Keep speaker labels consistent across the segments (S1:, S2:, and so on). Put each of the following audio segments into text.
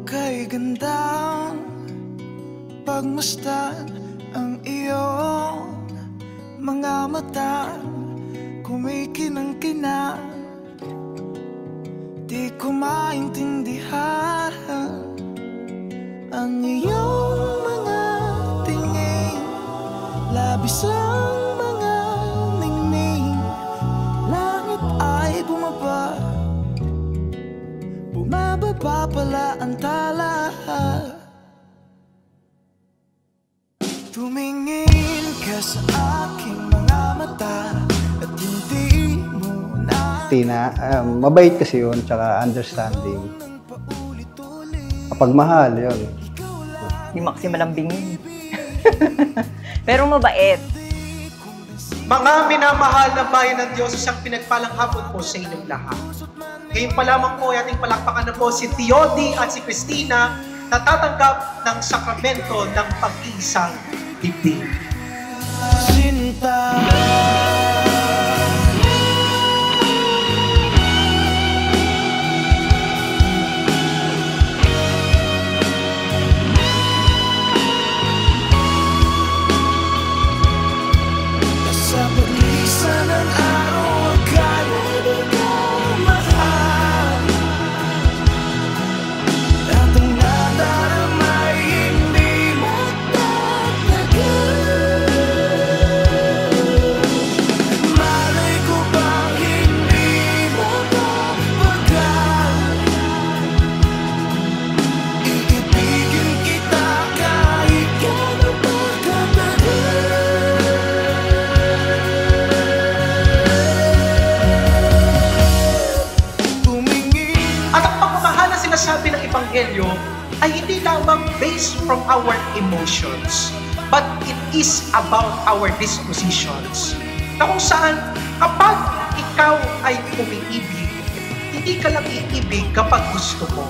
S1: kay gandang pagmasdan ang iyong mga mata, kumikinang-kinang. Di ko maintindihan ang iyong mga tingin, labis ang mga ningning. Langit ay bumaba, bumababa pala ang tala. Tumingin ka sa aking mga mata at hindi mo na
S2: Tina, mabait kasi yun, tsaka understanding. Kapag mahal, yun.
S3: Yung Maxi malambingin. Pero mabait.
S4: Mga minamahal na bayan ng Diyos, isang pinagpalang hapon po sa inyong lahat. Ngayon pa lamang po ay ating palakpakan na po si Theody at si Christina na tatanggap ng sakramento ng pag-iisang dibdib.
S1: Sinta. Sa paglisan ng araw, kaya di ko mahal. At ang nadarama ay hindi magtatagal. Malay ko bang hindi mapapagal. Iibigin kita kahit gano'n pa katagal.
S4: At ang pagmamahal na sinasabi ng Ebanghelyo ay hindi lamang based from our emotions, but it is about our dispositions. Na kung saan, kapag ikaw ay umiibig, hindi ka lang iibig kapag gusto mo.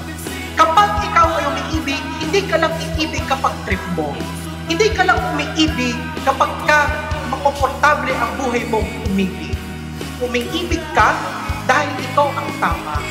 S4: Kapag ikaw ay umiibig, hindi ka lang iibig kapag trip mo. Hindi ka lang umiibig kapag makomportable ang buhay mong umibig. Umiibig ka dahil ikaw ang tama.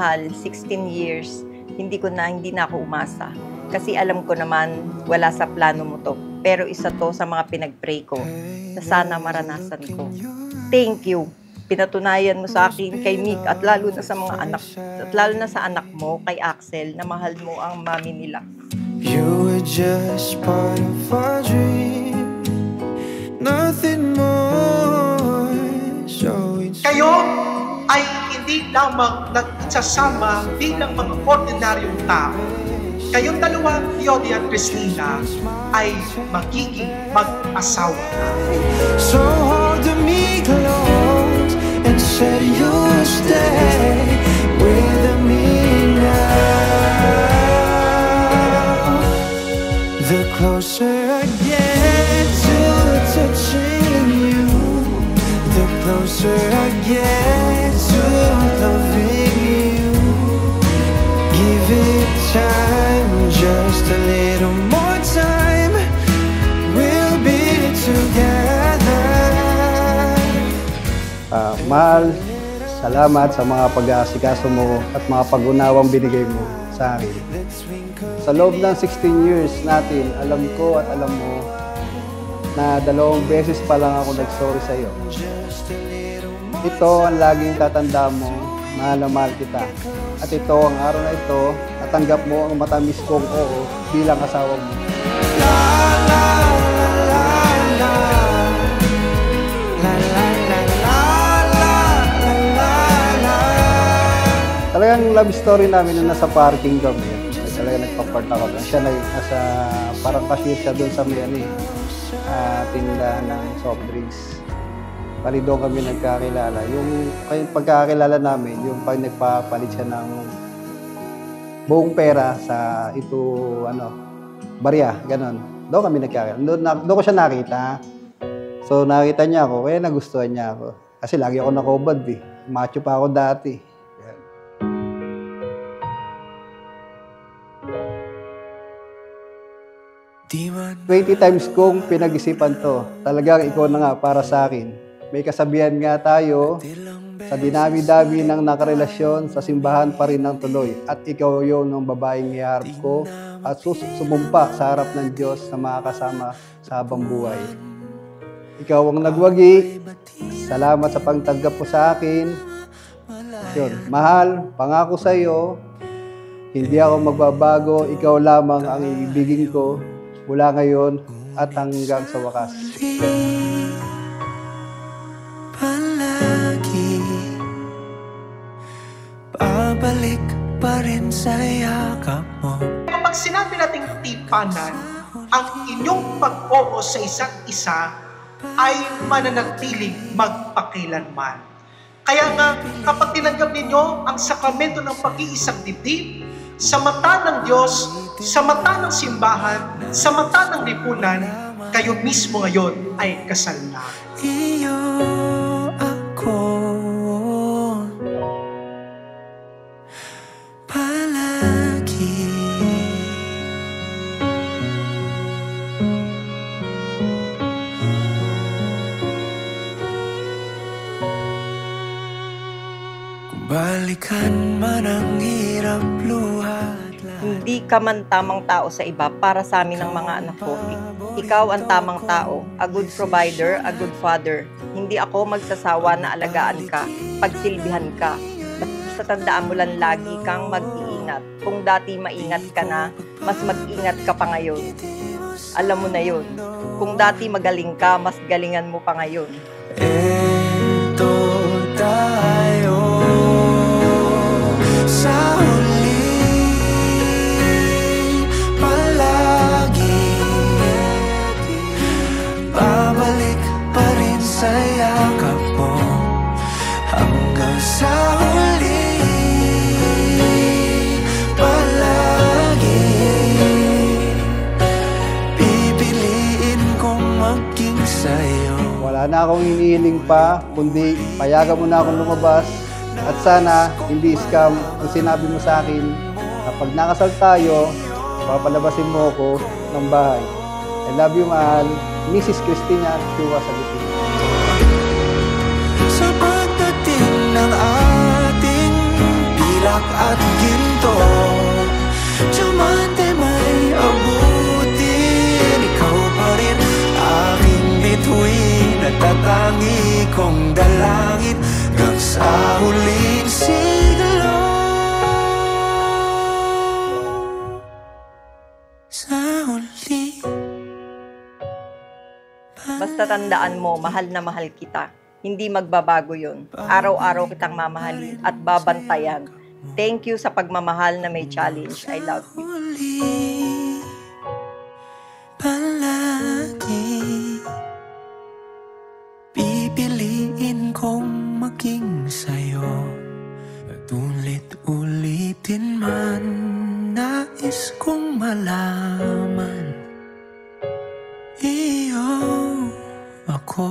S3: Mahal, 16 years, hindi na ako umasa. Kasi alam ko naman, wala sa plano mo to. Pero isa to sa mga pinag-pray ko na sana maranasan ko. Thank you. Pinatunayan mo sa akin, kay Mick, at lalo na sa mga anak, at lalo na sa anak mo, kay Axel, na mahal mo ang mami nila.
S1: You were just part of our dream, nothing more. So it's
S4: Kayo ay hindi lamang nagsasama bilang mga ordinaryong tao. Kayong dalawa, Theody at Christina, ay magiging mag-asawa na.
S1: so hold me close and said you'll stay with me now. The closer I get to touching you, the closer I get to loving you. Give it time, just a little more time. We'll be together.
S2: Mahal, salamat sa mga pag-aasikaso mo at mga pag-unawang binigay mo sa akin. Sa loob ng 16 years natin, alam ko at alam mo na 2 beses pa lang ako nag-sorry sa iyo. Ito ang laging tatanda mo, mahal na mahal kita. At ito, ang araw na ito, natanggap mo ang matamis kong oo bilang asawa mo. Talaga Talagang love story namin nung nasa parking kami. Talagang nagpa-part ako. Siya nasa parang cashier siya doon sa may tindahan ng soft drinks. Bali doon kami nagkakilala. Yung pagkakilala namin, yung pag nagpapalit siya ng buong pera sa barya, ganon. Doon kami nagkakilala. Doon ko siya nakita. So nakita niya ako, kaya nagustuhan niya ako. Kasi lagi ako nakobad eh. Macho pa ako dati. Yan. 20 times kong pinag-isipan to. Talagang ikaw na nga para sa akin. May kasabihan nga tayo, sa dinami-dami ng nakarelasyon, sa simbahan pa rin ang tuloy. At ikaw yun ng babaeng iharap ko at sumumpa sa harap ng Diyos na makakasama sa habang buhay. Ikaw ang nagwagi. Salamat sa pagtanggap mo sa akin. Yun, mahal, pangako sa iyo, hindi ako magbabago. Ikaw lamang ang ibigin ko mula ngayon at hanggang sa wakas.
S1: Babalik pa rin sa yakap mo.
S4: Kapag sinabi nating tipanan, ang inyong pag-oo sa isa't isa ay mananatiling magpakilanman. Kaya nga, kapag tinanggap ninyo ang sakramento ng pag-iisang dibdib, sa mata ng Diyos, sa mata ng simbahan, sa mata ng lipunan, kayo mismo ngayon ay kasal na.
S1: Iyo ako palagi. Kung balikan man ang hirap luhat.
S3: Hindi ka man tamang tao sa iba para sa amin ng mga anak ko. Ikaw ang tamang tao, a good provider, a good father. Hindi ako magsasawa na alagaan ka, pagsilbihan ka. Basta tandaan mo lang lagi kang mag-iingat. Kung dati maingat ka na, mas mag-ingat ka pa ngayon. Alam mo na yun. Kung dati magaling ka, mas galingan mo pa ngayon.
S1: Eto tayo sa huli. Babalik pa rin sa yakap mo hanggang sa huli. Palagi pipiliin kong maging sa'yo.
S2: Wala na akong hinihiling pa, kundi payagan mo na akong lumabas. At sana, hindi scam ang sinabi mo sa akin. Kapag nakasal tayo, papalabasin mo ako ng bahay. I love you, mahal. Mrs. Cristina Chua Sagutin.
S1: Sa pagdating ng ating pilak at ginto, diamante may abutin. Ikaw pa rin aking bituin at tatangi kong dalangin hanggang sa huling siglo. Sa huli.
S3: Basta tandaan mo, mahal na mahal kita. Hindi magbabago yun. Araw-araw kitang mamahalin at babantayan. Thank you sa pagmamahal na may challenge. I love you.
S1: Huli, palagi pipiliin kong maging sa'yo. At ulit-ulitin man, nais kong malaman. Iyo ako.